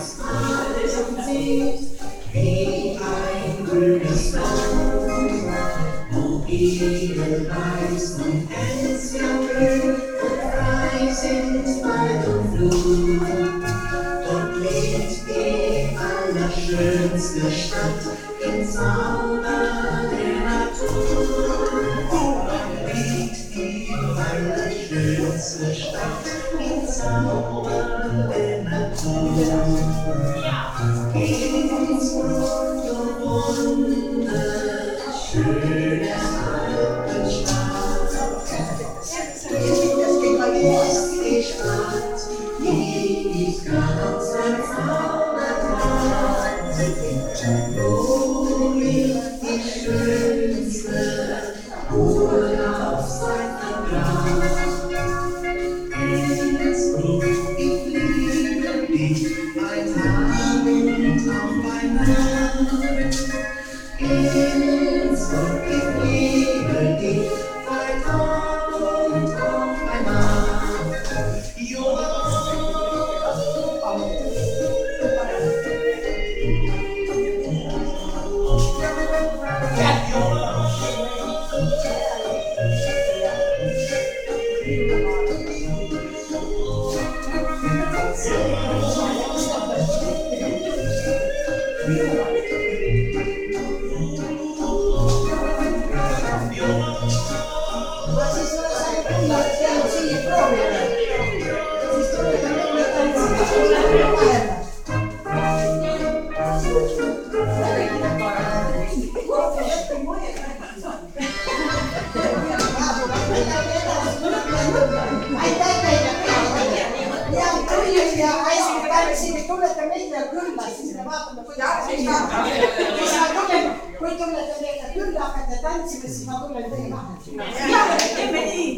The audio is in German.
das Tal sieht, wie ein grünes Land, wo Edelweiß und Enzianblüh und frei sind Wald und Flut. Dort liegt die allerschönste Stadt im Zauber der Natur. Dort liegt die allerschönste Stadt im Zauber der Natur. Innsbruck, du wunderschöne Alpenstadt, ist die Stadt, die ich ganz verzaubert hat. Wo liegt die schönste Urlaubszeit verbracht? Innsbruck, ich liebe dich, bei Tag und auch bei Nacht. Innsbruck, ich liebe dich, bei Tag und auch bei Nacht. Tulette meille külla, siis me vaatame, kuidas kui tulete meile külla hakata tantsima, siis ma tulen teie maha. Teeme nii.